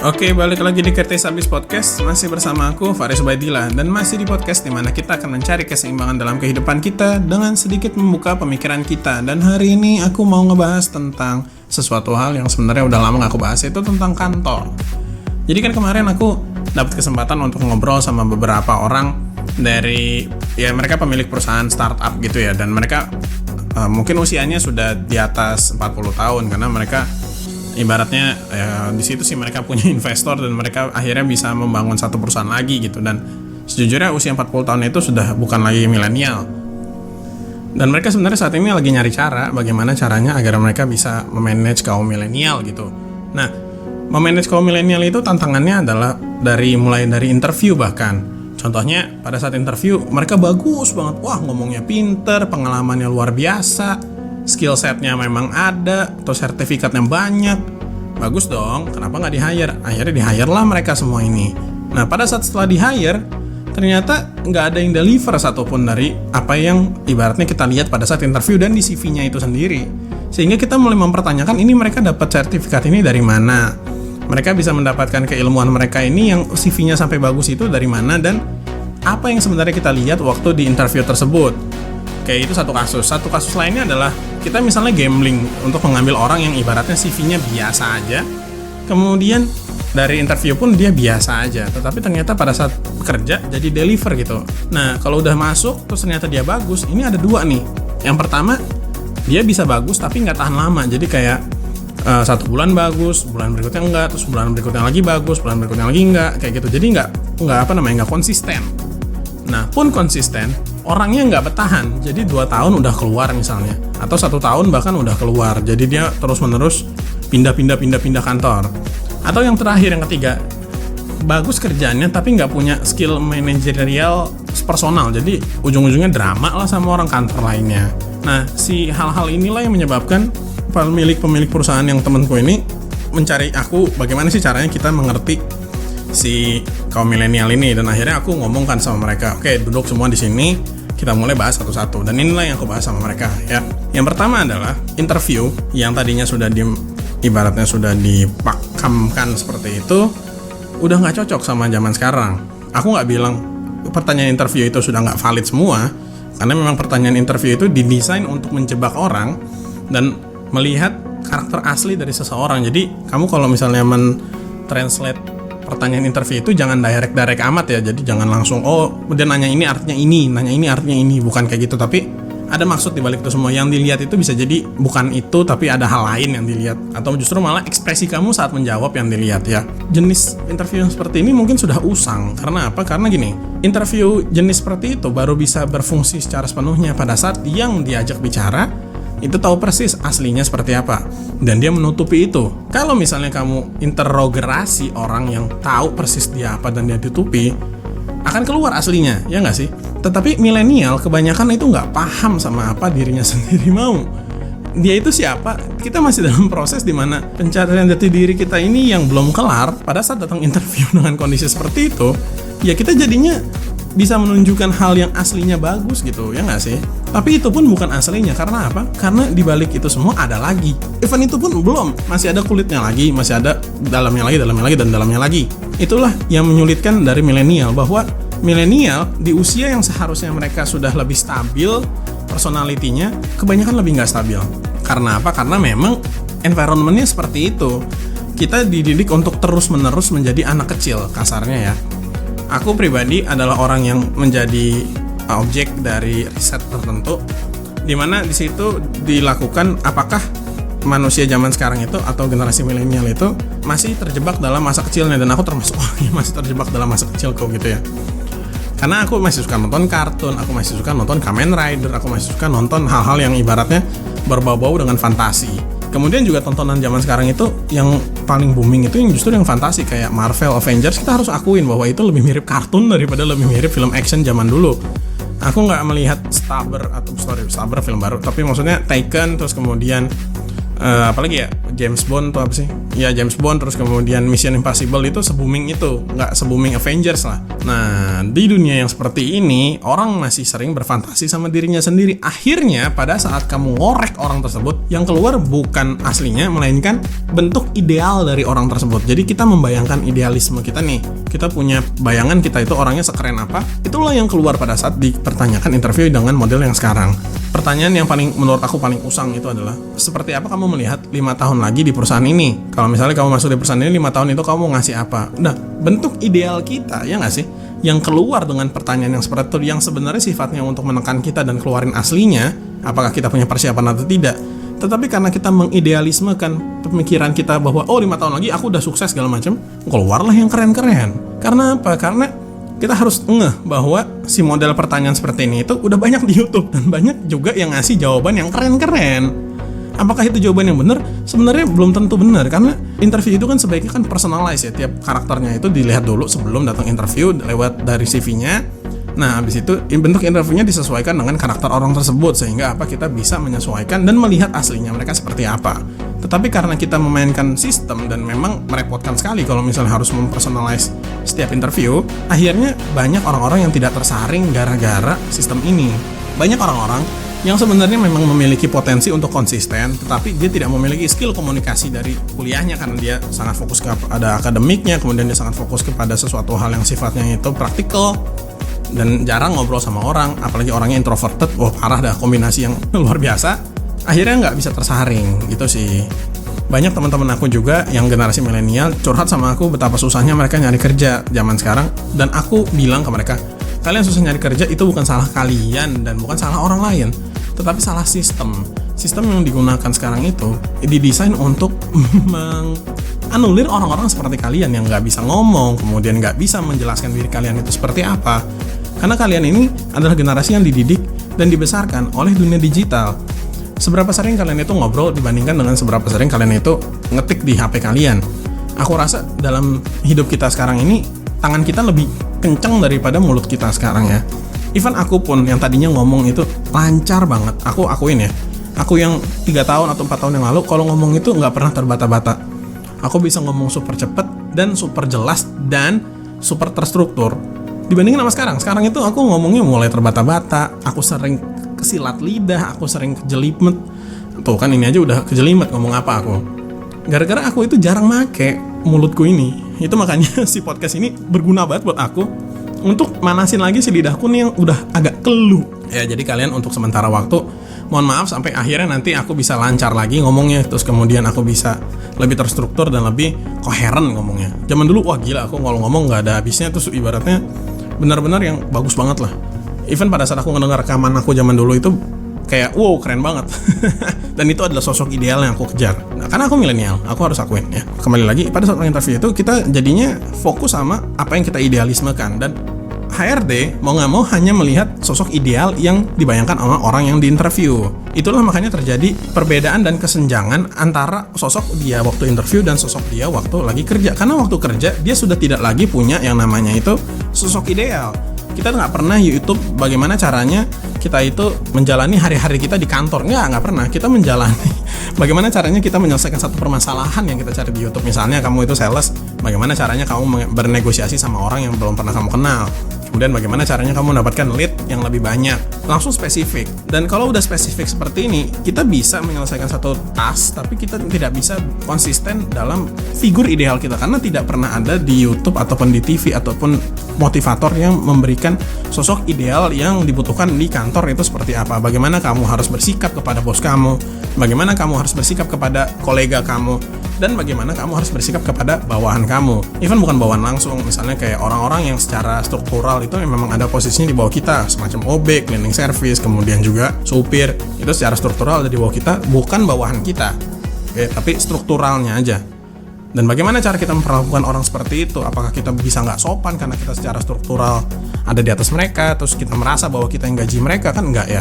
Oke, balik lagi di Kertis Abis Podcast. Masih bersama aku, Faris Ubaidillah. Dan masih di podcast dimana kita akan mencari keseimbangan dalam kehidupan kita dengan sedikit membuka pemikiran kita. Dan hari ini aku mau ngebahas tentang sesuatu hal yang sebenarnya udah lama gak aku bahas, itu tentang kantor. Jadi kan kemarin aku dapat kesempatan untuk ngobrol sama beberapa orang dari, ya mereka pemilik perusahaan startup gitu ya. Dan mereka mungkin usianya sudah di atas 40 tahun karena mereka ibaratnya di situ sih mereka punya investor dan mereka akhirnya bisa membangun satu perusahaan lagi gitu. Dan sejujurnya usia 40 tahun itu sudah bukan lagi milenial. Dan mereka sebenarnya saat ini lagi nyari cara bagaimana caranya agar mereka bisa memanage kaum milenial gitu. Nah, memanage kaum milenial itu tantangannya adalah mulai dari interview bahkan. Contohnya pada saat interview mereka bagus banget, wah ngomongnya pinter, pengalamannya luar biasa, skill setnya memang ada, atau sertifikatnya banyak, bagus dong, kenapa nggak di-hire? Akhirnya di-hire lah mereka semua ini. Nah, pada saat setelah di-hire, ternyata nggak ada yang deliver satupun dari apa yang ibaratnya kita lihat pada saat interview dan di CV-nya itu sendiri. Sehingga kita mulai mempertanyakan, ini mereka dapat sertifikat ini dari mana? Mereka bisa mendapatkan keilmuan mereka ini yang CV-nya sampai bagus itu dari mana? Dan apa yang sebenarnya kita lihat waktu di interview tersebut? Kayak itu satu kasus. Satu kasus lainnya adalah kita misalnya gambling untuk mengambil orang yang ibaratnya CV-nya biasa aja. Kemudian dari interview pun dia biasa aja. Tetapi ternyata pada saat bekerja jadi deliver gitu. Nah, kalau udah masuk terus ternyata dia bagus, ini ada dua nih. Yang pertama, dia bisa bagus tapi nggak tahan lama. Jadi kayak 1 bulan bagus, bulan berikutnya enggak, terus bulan berikutnya lagi bagus, bulan berikutnya lagi enggak, kayak gitu. Jadi nggak konsisten. Nah, pun konsisten, orangnya nggak bertahan, jadi 2 tahun udah keluar misalnya, atau 1 tahun bahkan udah keluar, jadi dia terus-menerus pindah kantor. Atau yang terakhir, yang ketiga, bagus kerjanya tapi nggak punya skill manajerial personal, jadi ujung-ujungnya drama lah sama orang kantor lainnya. Nah, si hal-hal inilah yang menyebabkan pemilik perusahaan yang temanku ini mencari aku, bagaimana sih caranya kita mengerti si kaum milenial ini. Dan akhirnya aku ngomongkan sama mereka, oke, duduk semua di sini, kita mulai bahas satu-satu. Dan inilah yang aku bahas sama mereka ya. Yang pertama adalah interview yang tadinya sudah ibaratnya sudah dipakamkan seperti itu, udah nggak cocok sama zaman sekarang. Aku nggak bilang pertanyaan interview itu sudah nggak valid semua, karena memang pertanyaan interview itu didesain untuk menjebak orang dan melihat karakter asli dari seseorang. Jadi kamu kalau misalnya men-translate pertanyaan interview itu jangan direct amat ya. Jadi jangan langsung dia nanya ini artinya ini, nanya ini artinya ini, bukan kayak gitu. Tapi ada maksud di balik itu semua. Yang dilihat itu bisa jadi bukan itu, tapi ada hal lain yang dilihat, atau justru malah ekspresi kamu saat menjawab yang dilihat ya. Jenis interview yang seperti ini mungkin sudah usang. Karena apa? Karena gini, interview jenis seperti itu baru bisa berfungsi secara sepenuhnya pada saat yang diajak bicara itu tahu persis aslinya seperti apa dan dia menutupi itu. Kalau misalnya kamu interogasi orang yang tahu persis dia apa dan dia tutupi, akan keluar aslinya, ya nggak sih? Tetapi milenial kebanyakan itu nggak paham sama apa dirinya sendiri mau. Dia itu siapa? Kita masih dalam proses dimana pencarian jati diri kita ini yang belum kelar. Pada saat datang interview dengan kondisi seperti itu, ya kita jadinya bisa menunjukkan hal yang aslinya bagus gitu, ya nggak sih? Tapi itu pun bukan aslinya, karena apa? Karena dibalik itu semua ada lagi. Even itu pun belum, masih ada kulitnya lagi, masih ada dalamnya lagi, dan dalamnya lagi. Itulah yang menyulitkan dari milenial, bahwa milenial di usia yang seharusnya mereka sudah lebih stabil personalitinya, kebanyakan lebih nggak stabil. Karena apa? Karena memang environment-nya seperti itu. Kita dididik untuk terus-menerus menjadi anak kecil, kasarnya ya. Aku pribadi adalah orang yang menjadi objek dari riset tertentu, di mana di situ dilakukan apakah manusia zaman sekarang itu atau generasi milenial itu masih terjebak dalam masa kecilnya, dan aku termasuk orang yang masih terjebak dalam masa kecilku gitu ya. Karena aku masih suka nonton kartun, aku masih suka nonton Kamen Rider, aku masih suka nonton hal-hal yang ibaratnya berbau-bau dengan fantasi. Kemudian juga tontonan zaman sekarang itu yang paling booming itu yang justru yang fantasi, kayak Marvel, Avengers. Kita harus akuin bahwa itu lebih mirip kartun daripada lebih mirip film action zaman dulu. Aku nggak melihat Stabber film baru, tapi maksudnya Taken, terus kemudian apalagi ya James Bond tuh apa sih? Ya James Bond, terus kemudian Mission Impossible itu se-booming itu, nggak se-booming Avengers lah. Nah, di dunia yang seperti ini orang masih sering berfantasi sama dirinya sendiri. Akhirnya pada saat kamu ngorek orang tersebut, yang keluar bukan aslinya melainkan bentuk ideal dari orang tersebut. Jadi kita membayangkan idealisme kita nih. Kita punya bayangan kita itu orangnya sekeren apa. Itulah yang keluar pada saat dipertanyakan interview dengan model yang sekarang. Pertanyaan yang menurut aku paling usang itu adalah, seperti apa kamu melihat 5 tahun lagi di perusahaan ini? Kalau misalnya kamu masuk di perusahaan ini 5 tahun itu kamu ngasih apa? Nah, bentuk ideal kita, ya nggak sih? Yang keluar dengan pertanyaan yang seperti itu, yang sebenarnya sifatnya untuk menekan kita dan keluarin aslinya, apakah kita punya persiapan atau tidak. Tetapi karena kita mengidealismekan pemikiran kita bahwa, 5 tahun lagi aku udah sukses segala macam, keluarlah yang keren-keren. Karena apa? Karena kita harus ngeh bahwa si model pertanyaan seperti ini itu udah banyak di YouTube dan banyak juga yang ngasih jawaban yang keren-keren. Apakah itu jawaban yang benar? Sebenarnya belum tentu benar, karena interview itu kan sebaiknya kan personalize ya, tiap karakternya itu dilihat dulu sebelum datang interview lewat dari CV-nya. Nah, habis itu bentuk interviewnya disesuaikan dengan karakter orang tersebut, sehingga kita bisa menyesuaikan dan melihat aslinya mereka seperti apa. Tetapi karena kita memainkan sistem dan memang merepotkan sekali kalau misalnya harus mempersonalize setiap interview, akhirnya banyak orang-orang yang tidak tersaring gara-gara sistem ini. Banyak orang-orang yang sebenarnya memang memiliki potensi untuk konsisten, tetapi dia tidak memiliki skill komunikasi dari kuliahnya karena dia sangat fokus kepada akademiknya, kemudian dia sangat fokus kepada sesuatu hal yang sifatnya itu praktikal, dan jarang ngobrol sama orang, apalagi orangnya introverted. Parah dah, kombinasi yang luar biasa. Akhirnya nggak bisa tersaring gitu sih. Banyak teman-teman aku juga yang generasi milenial curhat sama aku betapa susahnya mereka nyari kerja zaman sekarang, dan aku bilang ke mereka, kalian susah nyari kerja itu bukan salah kalian dan bukan salah orang lain, tetapi salah sistem. Sistem yang digunakan sekarang itu didesain untuk anulir orang-orang seperti kalian yang nggak bisa ngomong, kemudian nggak bisa menjelaskan diri kalian itu seperti apa. Karena kalian ini adalah generasi yang dididik dan dibesarkan oleh dunia digital. Seberapa sering kalian itu ngobrol dibandingkan dengan seberapa sering kalian itu ngetik di HP kalian. Aku rasa dalam hidup kita sekarang ini, tangan kita lebih kenceng daripada mulut kita sekarang ya. Even aku pun yang tadinya ngomong itu lancar banget, aku akuin ya. Aku yang 3 tahun atau 4 tahun yang lalu kalau ngomong itu nggak pernah terbata-bata. Aku bisa ngomong super cepet dan super jelas dan super terstruktur dibandingin sama sekarang. Sekarang itu aku ngomongnya mulai terbata-bata, aku sering kesilat lidah, aku sering kejelimet. Tuh kan ini aja udah kejelimet ngomong apa aku. Gara-gara aku itu jarang make mulutku ini. Itu makanya si podcast ini berguna banget buat aku untuk manasin lagi si lidahku nih yang udah agak keluh. Ya, jadi kalian untuk sementara waktu mohon maaf sampai akhirnya nanti aku bisa lancar lagi ngomongnya, terus kemudian aku bisa lebih terstruktur dan lebih koheren ngomongnya. Zaman dulu gila, aku kalau ngomong nggak ada habisnya, terus ibaratnya benar-benar yang bagus banget lah. Even pada saat aku ngedengar rekaman aku zaman dulu itu kayak keren banget. Dan itu adalah sosok ideal yang aku kejar. Nah, karena aku milenial, aku harus akuin ya. Kembali lagi pada saat interview itu kita jadinya fokus sama apa yang kita idealismekan, dan HRD mau nggak mau hanya melihat sosok ideal yang dibayangkan sama orang yang diinterview. Itulah makanya terjadi perbedaan dan kesenjangan antara sosok dia waktu interview dan sosok dia waktu lagi kerja. Karena waktu kerja dia sudah tidak lagi punya yang namanya itu sosok ideal. Kita nggak pernah YouTube bagaimana caranya kita itu menjalani hari-hari kita di kantor. Nggak pernah. Kita menjalani bagaimana caranya kita menyelesaikan satu permasalahan yang kita cari di YouTube. Misalnya kamu itu sales, bagaimana caranya kamu bernegosiasi sama orang yang belum pernah kamu kenal. Kemudian bagaimana caranya kamu mendapatkan lead yang lebih banyak. Langsung spesifik. Dan kalau udah spesifik seperti ini, kita bisa menyelesaikan satu task, tapi kita tidak bisa konsisten dalam figur ideal kita. Karena tidak pernah ada di YouTube ataupun di TV ataupun motivator yang memberikan sosok ideal yang dibutuhkan di kantor itu seperti apa. Bagaimana kamu harus bersikap kepada bos kamu, bagaimana kamu harus bersikap kepada kolega kamu, dan bagaimana kamu harus bersikap kepada bawahan kamu. Even bukan bawahan langsung, misalnya kayak orang-orang yang secara struktural itu memang ada posisinya di bawah kita, semacam OB, cleaning service, kemudian juga supir, itu secara struktural ada di bawah kita, bukan bawahan kita. Oke, tapi strukturalnya aja. Dan bagaimana cara kita memperlakukan orang seperti itu? Apakah kita bisa nggak sopan karena kita secara struktural ada di atas mereka, terus kita merasa bahwa kita yang gaji mereka? Kan enggak ya.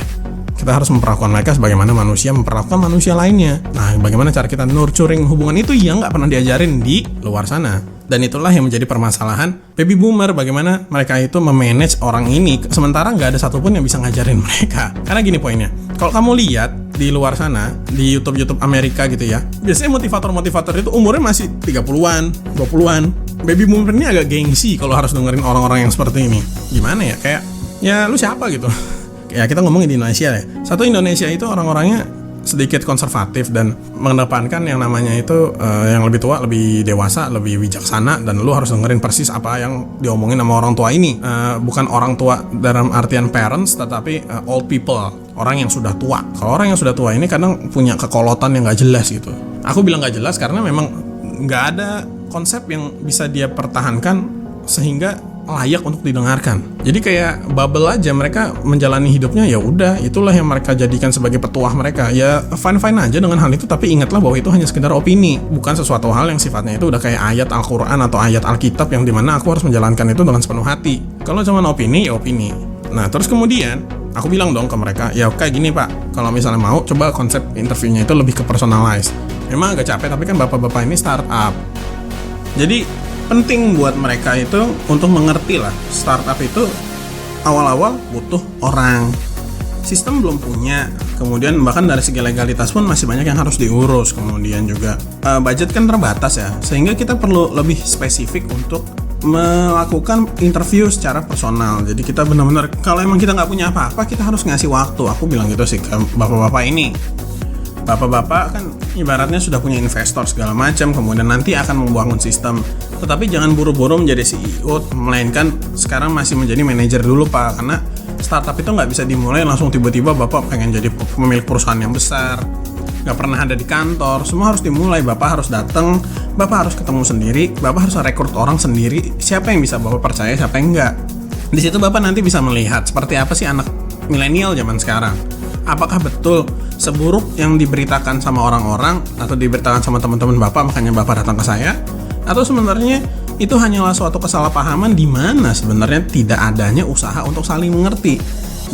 Kita harus memperlakukan mereka sebagaimana manusia memperlakukan manusia lainnya. Nah, bagaimana cara kita nurturing hubungan itu yang nggak pernah diajarin di luar sana. Dan itulah yang menjadi permasalahan baby boomer, bagaimana mereka itu memanage orang ini, sementara nggak ada satupun yang bisa ngajarin mereka. Karena gini poinnya, kalau kamu lihat di luar sana, di YouTube Amerika gitu ya, biasanya motivator itu umurnya masih 30-an, 20-an. Baby boomer ini agak gengsi kalau harus dengerin orang-orang yang seperti ini. Gimana ya, kayak ya lu siapa gitu. Ya kita ngomongin di Indonesia ya. Satu, Indonesia itu orang-orangnya sedikit konservatif dan mengedepankan yang namanya itu yang lebih tua, lebih dewasa, lebih bijaksana, dan lu harus dengerin persis apa yang diomongin sama orang tua ini. Bukan orang tua dalam artian parents, tetapi old people, orang yang sudah tua. Kalau orang yang sudah tua ini kadang punya kekolotan yang gak jelas gitu. Aku bilang gak jelas karena memang gak ada konsep yang bisa dia pertahankan sehingga layak untuk didengarkan. Jadi kayak bubble aja, mereka menjalani hidupnya, ya udah, itulah yang mereka jadikan sebagai petuah mereka. Ya fine aja dengan hal itu, tapi ingatlah bahwa itu hanya sekedar opini, bukan sesuatu hal yang sifatnya itu udah kayak ayat Al-Quran atau ayat Alkitab yang dimana aku harus menjalankan itu dengan sepenuh hati. Kalau cuma opini, ya opini. Nah terus kemudian aku bilang dong ke mereka, ya kayak gini Pak, kalau misalnya mau, coba konsep interviewnya itu lebih ke personalize. Memang agak capek, tapi kan bapak-bapak ini startup, jadi penting buat mereka itu untuk mengerti lah, startup itu awal-awal butuh orang, sistem belum punya, kemudian bahkan dari segi legalitas pun masih banyak yang harus diurus, kemudian juga budget kan terbatas ya, sehingga kita perlu lebih spesifik untuk melakukan interview secara personal. Jadi kita benar-benar, kalau emang kita nggak punya apa-apa, kita harus ngasih waktu. Aku bilang gitu sih ke bapak-bapak ini. Bapak-bapak kan ibaratnya sudah punya investor segala macam, kemudian nanti akan membangun sistem. Tetapi jangan buru-buru menjadi CEO, melainkan sekarang masih menjadi manajer dulu Pak, karena startup itu nggak bisa dimulai langsung tiba-tiba Bapak pengen jadi pemilik perusahaan yang besar, nggak pernah ada di kantor. Semua harus dimulai, Bapak harus datang, Bapak harus ketemu sendiri, Bapak harus rekrut orang sendiri, siapa yang bisa Bapak percaya, siapa yang enggak. Di situ Bapak nanti bisa melihat seperti apa sih anak milenial zaman sekarang. Apakah betul seburuk yang diberitakan sama orang-orang atau diberitakan sama teman-teman Bapak, makanya Bapak datang ke saya? Atau sebenarnya itu hanyalah suatu kesalahpahaman di mana sebenarnya tidak adanya usaha untuk saling mengerti.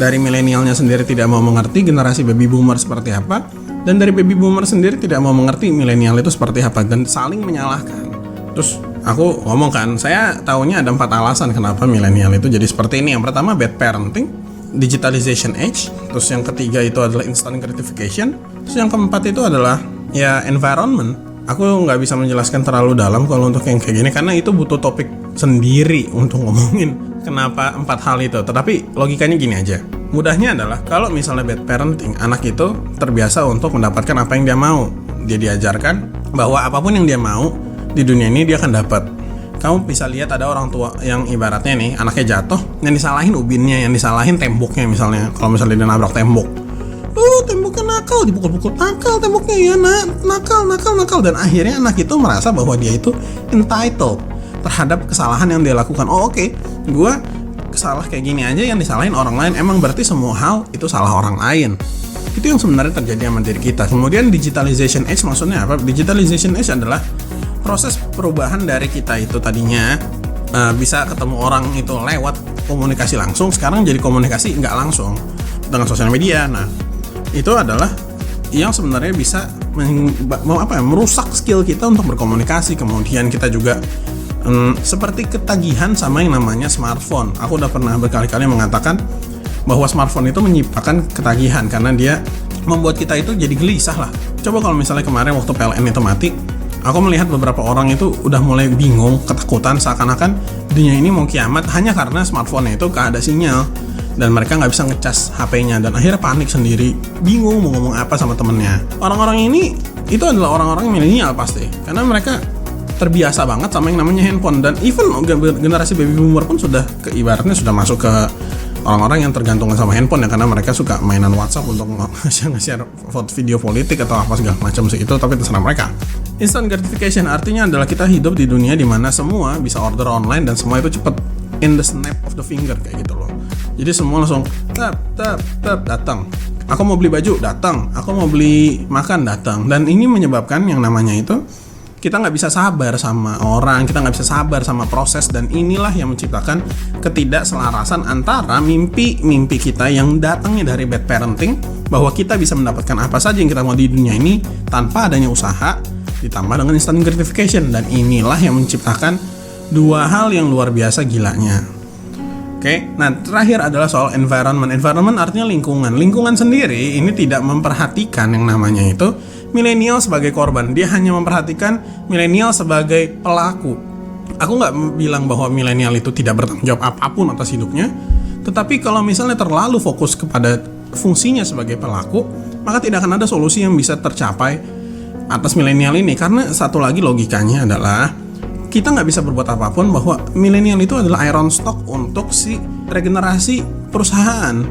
Dari milenialnya sendiri tidak mau mengerti generasi baby boomer seperti apa, dan dari baby boomer sendiri tidak mau mengerti milenial itu seperti apa, dan saling menyalahkan. Terus aku ngomong kan, saya tahunya ada 4 alasan kenapa milenial itu jadi seperti ini. Yang pertama bad parenting, digitalization age, terus yang ketiga itu adalah instant gratification, terus yang keempat itu adalah ya environment. Aku nggak bisa menjelaskan terlalu dalam kalau untuk yang kayak gini, karena itu butuh topik sendiri untuk ngomongin kenapa 4 hal itu. Tetapi logikanya gini aja, mudahnya adalah kalau misalnya bad parenting, anak itu terbiasa untuk mendapatkan apa yang dia mau. Dia diajarkan bahwa apapun yang dia mau di dunia ini dia akan dapat. Kamu bisa lihat ada orang tua yang ibaratnya nih, anaknya jatuh, yang disalahin ubinnya, yang disalahin temboknya misalnya. Kalau misalnya dia nabrak tembok, temboknya nakal, dipukul-pukul, nakal temboknya ya, nakal. Dan akhirnya anak itu merasa bahwa dia itu entitled terhadap kesalahan yang dia lakukan. Oke, gue salah kayak gini aja yang disalahin orang lain, emang berarti semua hal itu salah orang lain. Itu yang sebenarnya terjadi sama diri kita. Kemudian digitalization age maksudnya apa? Digitalization age adalah proses perubahan dari kita itu tadinya bisa ketemu orang itu lewat komunikasi langsung, sekarang jadi komunikasi nggak langsung dengan sosial media. Nah, itu adalah yang sebenarnya bisa merusak skill kita untuk berkomunikasi. Kemudian kita juga seperti ketagihan sama yang namanya smartphone. Aku udah pernah berkali-kali mengatakan bahwa smartphone itu menyebabkan ketagihan karena dia membuat kita itu jadi gelisah lah. Coba kalau misalnya kemarin waktu PLN itu mati, aku melihat beberapa orang itu udah mulai bingung, ketakutan, seakan-akan dunia ini mau kiamat hanya karena smartphone-nya itu gak ada sinyal dan mereka nggak bisa ngecas HP-nya, dan akhirnya panik sendiri, bingung mau ngomong apa sama temennya. Orang-orang ini itu adalah orang-orang milenial pasti, karena mereka terbiasa banget sama yang namanya handphone. Dan even generasi baby boomer pun sudah ibaratnya sudah masuk ke orang-orang yang tergantungan sama handphone ya, karena mereka suka mainan WhatsApp untuk nge-share foto video politik atau apa segala macam sih, itu tapi terserah mereka. Instant gratification artinya adalah kita hidup di dunia di mana semua bisa order online dan semua itu cepet, in the snap of the finger kayak gitu loh. Jadi semua langsung tap datang. Aku mau beli baju, datang. Aku mau beli makan, datang. Dan ini menyebabkan yang namanya itu kita nggak bisa sabar sama orang, kita nggak bisa sabar sama proses, dan inilah yang menciptakan ketidakselarasan antara mimpi kita yang datangnya dari bad parenting, bahwa kita bisa mendapatkan apa saja yang kita mau di dunia ini tanpa adanya usaha, ditambah dengan instant gratification. Dan inilah yang menciptakan 2 hal yang luar biasa gilanya. Oke, nah terakhir adalah soal environment. Environment artinya lingkungan. Lingkungan sendiri ini tidak memperhatikan yang namanya itu milenial sebagai korban. Dia hanya memperhatikan milenial sebagai pelaku. Aku nggak bilang bahwa milenial itu tidak bertanggung jawab apapun atas hidupnya, tetapi kalau misalnya terlalu fokus kepada fungsinya sebagai pelaku, maka tidak akan ada solusi yang bisa tercapai atas milenial ini. Karena satu lagi logikanya adalah kita nggak bisa berbuat apapun bahwa milenial itu adalah iron stock untuk si regenerasi perusahaan.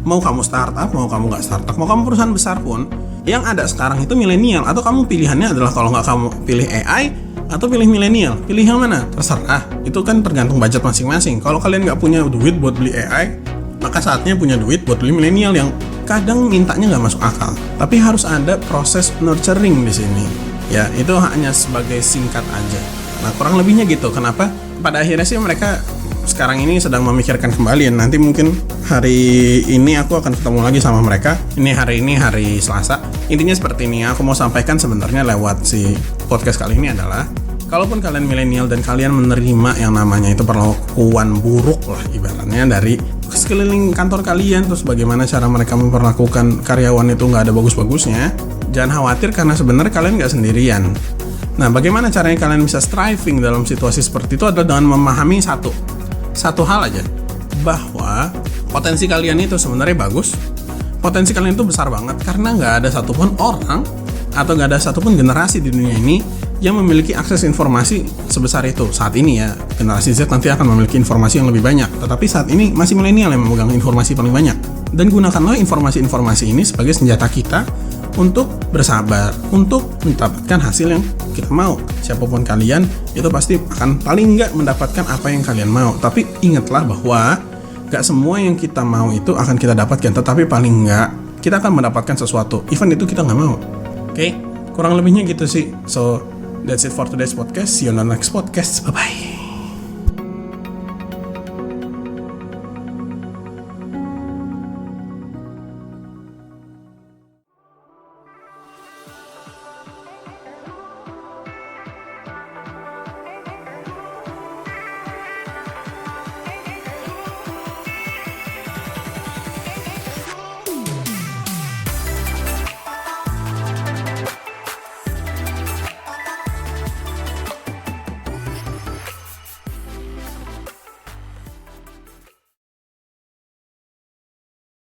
Mau kamu startup, mau kamu nggak startup, mau kamu perusahaan besar pun, yang ada sekarang itu milenial. Atau kamu pilihannya adalah kalau nggak kamu pilih AI atau pilih milenial, pilih yang mana? Terserah, itu kan tergantung budget masing-masing. Kalau kalian nggak punya duit buat beli AI, maka saatnya punya duit buat beli milenial yang kadang mintanya nggak masuk akal. Tapi harus ada proses nurturing di sini. Ya, itu hanya sebagai singkat aja. Nah, kurang lebihnya gitu. Kenapa? Pada akhirnya sih mereka sekarang ini sedang memikirkan kembali. Nanti mungkin hari ini aku akan ketemu lagi sama mereka. Ini hari Selasa. Intinya seperti ini. Aku mau sampaikan sebenarnya lewat si podcast kali ini adalah, kalaupun kalian milenial dan kalian menerima yang namanya itu perlakuan buruk lah ibaratnya dari sekeliling kantor kalian, terus bagaimana cara mereka memperlakukan karyawan itu nggak ada bagus-bagusnya, jangan khawatir karena sebenarnya kalian nggak sendirian. Nah, bagaimana caranya kalian bisa striving dalam situasi seperti itu adalah dengan memahami satu hal aja, bahwa potensi kalian itu sebenarnya bagus, potensi kalian itu besar banget karena nggak ada satupun orang atau nggak ada satupun generasi di dunia ini yang memiliki akses informasi sebesar itu. Saat ini ya, generasi Z nanti akan memiliki informasi yang lebih banyak, tetapi saat ini masih milenial yang memegang informasi paling banyak. Dan gunakanlah informasi-informasi ini sebagai senjata kita untuk bersabar, untuk mendapatkan hasil yang kita mau. Siapapun kalian, itu pasti akan paling nggak mendapatkan apa yang kalian mau. Tapi ingatlah bahwa nggak semua yang kita mau itu akan kita dapatkan, tetapi paling nggak kita akan mendapatkan sesuatu, even itu kita nggak mau. Oke, kurang lebihnya gitu sih. So, that's it for today's podcast. See you on the next podcast. Bye-bye.